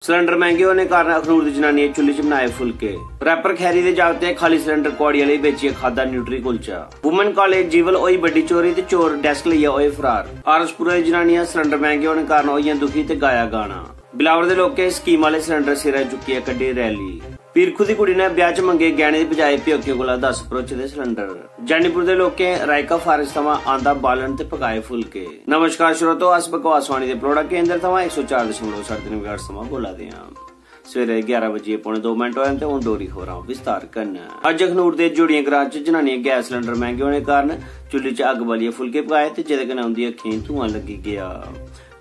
Cylinder महंगे होने कारण अखनूर दी जनानियां चुल्ली च बनाए फुलके। रैपर खैरी दे जागते खाली सिलेंडर कुआड़ियां लेई बेचिए खादा nutri kulcha. Women college jewel होई बड्डी चोरी ते चोर डेस्क लेइयै होए फरार। आरसपुरा दी जनानियां सिलेंडर महंगे होने कारण होइयां दुखी ते गाया गाना। बिलावर दे लोकें स्कीम आले सिलेंडर सिरै चुक्कियै कड्ढी रैली। पीरखू दी कुड़ी ने ब्याह च मंगे गहने दी बजाए प्योकियों कोला 10 भरोचे दे सिलेंडर। जानीपुर दे लोकें रायका फारेस्ट थमां आंदा बालन ते पकाए फुलके। नमस्कार श्रोतो, अस बकवासवाणी दे प्रोड़ा केंद्र थमां 104.7 मेगाहर्ट्ज थमां बोला दे हां। सवेरे 11 बजे पौने 2 मिनट होए ते हुण डोरी खोरां विस्तार करना। अज्ज अखनूर दे जोड़ियां ग्रां च जनानियां गैस सिलेंडर महंगे होने कारण चुल्ली च अग्ग बालियै फुलके पकाए ते जेदे कन्नै उंदी अक्खीं धुआं लगी गया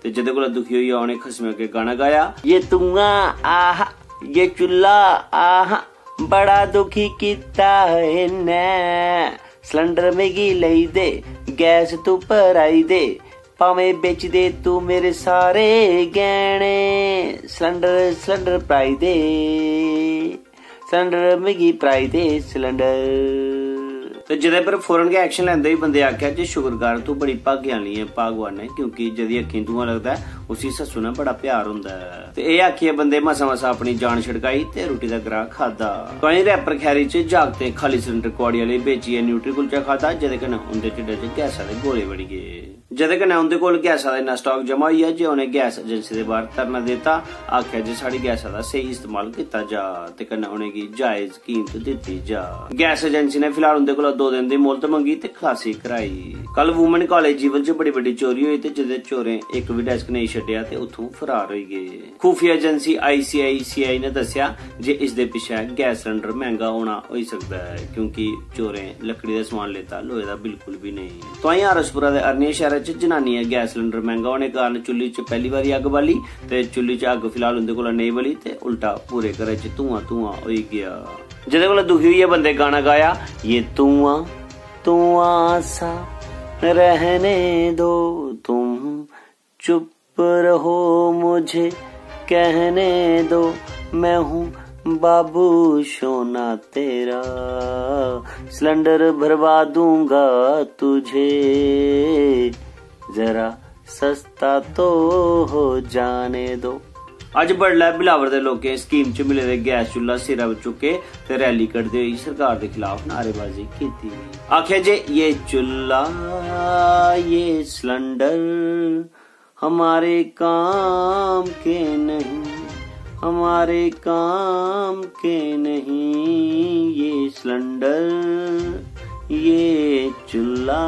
ते जेदे कोला दुखी होइयै उ'नें खसमें अग्गे गाना गाया, ये धुआं आहा ये चुल्ला आहा बड़ा दुखी कीता है ने। सिलेंडर मिगी लई दे गैस तू भराई दे, भावें बेच दे तू मेरे सारे गहने। सिलेंडर भराई दे, सिलेंडर मिगी भराई दे सिलेंडर। ते जेदे पर फौरन गै एक्शन लैंदे ही बंदे आख्या जे शुक्रगार तू बड़ी भाग्य आली है भागवान ने, क्योंकि जदी अक्खीं धुआं लगदा है उसी सस्सू ने बड़ा प्यार हुंदा है। ते एह आखिए बंदे मसा मसा अपनी जान छिड़काई ते रोटी दा ग्राह खादा। कई रैपर खैरी च जागते खाली सिलेंडर कुआड़ियां लेई बेचियै न्यूट्री कुलचा खादा, जेदे कन्नै उंदे ढिड्डे च गैसा दे गोले बड़ी गए। जेदे कन्नै उंदे कोल गैसा दा इन्ना स्टॉक जमा होइया जे उनें गैस एजेंसी दे बाहर धरना दित्ता। आख्या जे साड़ी गैसा दा सही इस्तेमाल कीता जा ते कन्नै उनेंगी जायज कीमत दित्ती जा। गैस एजेंसी ने फिलहाल उंदे कोला 2 दिन दी मोहलत मंगी ते खलासी कराई। कल वुमेन कॉलेज जीवल च बड़ी बड्डी चोरी हुई ते जेदे चोरें एक भी डेस्क नहीं छड्डिया ते उत्थों फरार होई गए। खुफिया एजेंसी ICICI ने दस्सिया जे इस दे पिछे गैस सिलेंडर महंगा होना होई सकदा है, क्योंकि चोरें लकड़ी दा समान लेता, लोहे दा बिल्कुल भी नहीं। तो अहीं आरसपुरा दे अरनिया शहर च जनानियां गैस सिलेंडर महंगा होने कारण चुल्ली च पहली बारी अग्ग बाली ते चुल्ली च अग्ग फिलहाल उंदे कोला नहीं बली ते उल्टा पूरे घरै च धुआं होई गया। जेदे कोला दुखी होइयै बंदे गाना गाया, ये धुआं सा रहने दो, तुम चुप रहो मुझे कहने दो, मैं हूँ बाबू सोना तेरा, सिलेंडर भरवा दूंगा तुझे, जरा सस्ता तो हो जाने दो। अज बडलै बिलावर दे लोकें स्कीम च मिले दे गैस चुल्ला सिरा चुके ते रैली कड्ढदे होई सरकार दे खिलाफ नारेबाजी कीती। आखेआ जे ये चुल्ला ये सिलेंडर हमारे काम के नहीं, हमारे काम के नहीं, ये सिलेंडर ये चुल्ला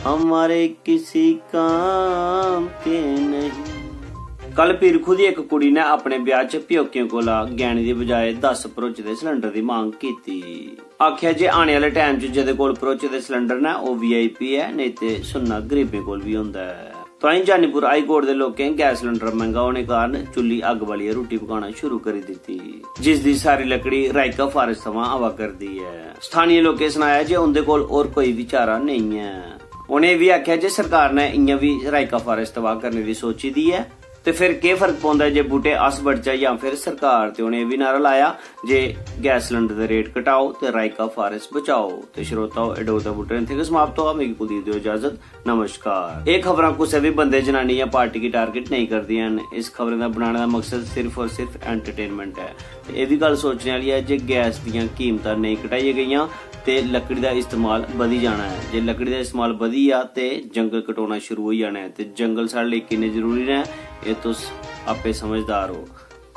हमारे किसी काम के नहीं। कल पीरखू दी एक कुड़ी ने अपने ब्याह च प्योकियों कोला गहने दी बजाए 10 भरोचे दे सिलेंडर दी मांग कीती। आख्या जे आने वाले टाइम च जेदे कोल भरोचे दे सिलेंडर ने ओ VIP है, नहीं ते सुन्ना गरीबें कोल भी हुंदा है। तो अहीं जानीपुर हाई कोर्ट दे लोकें गैस सिलेंडर महंगा होने कारण चुल्ली अग्ग बालियै रोटी पकाना शुरू करी दित्ती, जिस दी सारी लकड़ी रायका फारेस्ट थमां आवा करदी है। स्थानीय लोकें सनाया जे उंदे कोल और कोई भी चारा नहीं है। उन्हें भी आख्या जे सरकार ने इयां भी रायका फारेस्ट तबाह करने दी सोची दी है, ते फिर केह् फर्क पौंदा जे बूटे अस बड़चै जां फिर सरकार। ते उन्हें भी नारा लाया जे गैस सिलेंडर दे रेट घटाओ ते रायका फारेस्ट बचाओ। ते श्रोताओ एडो दा बूटे इत्थे गै समाप्त होआ। मिगी कुलदीप दियो इजाजत, नमस्कार। एह खबरां कुसै भी बंदे जनानी या पार्टी की टारगेट नहीं करदियां न। इस खबरें दा बनाने दा मकसद सिर्फ और सिर्फ एंटरटेनमेंट है। ते एह भी गल सोचने वाली है जे गैस दियां कीमतां नहीं घटाईयां गेइयां ते लकड़ी दा इस्तेमाल बधी जाना है। जे लकड़ी दा इस्तेमाल बधी जा ते जंगल कटोना शुरू हो जाना है। ते जंगल साढ़े लेई किन्ने जरूरी ने एह तुस आपे समझदार हो।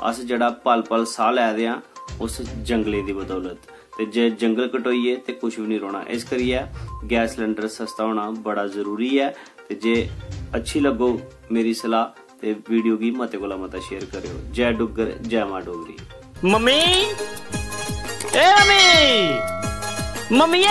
अस जेड़ा पल पल साह लै दे आं उस जंगले दी बदौलत। ते जे जंगल कटोइए ते कुछ भी नहीं रौहना। इस करियै गैस सिलेंडर सस्ता होना बड़ा जरूरी है। ते जे अच्छी लगो मेरी सलाह ते वीडियो गी मते कोला मता शेयर करियो। जय डुग्गर, जय मां डोगरी। मम्मी ए मम्मी, मम्मी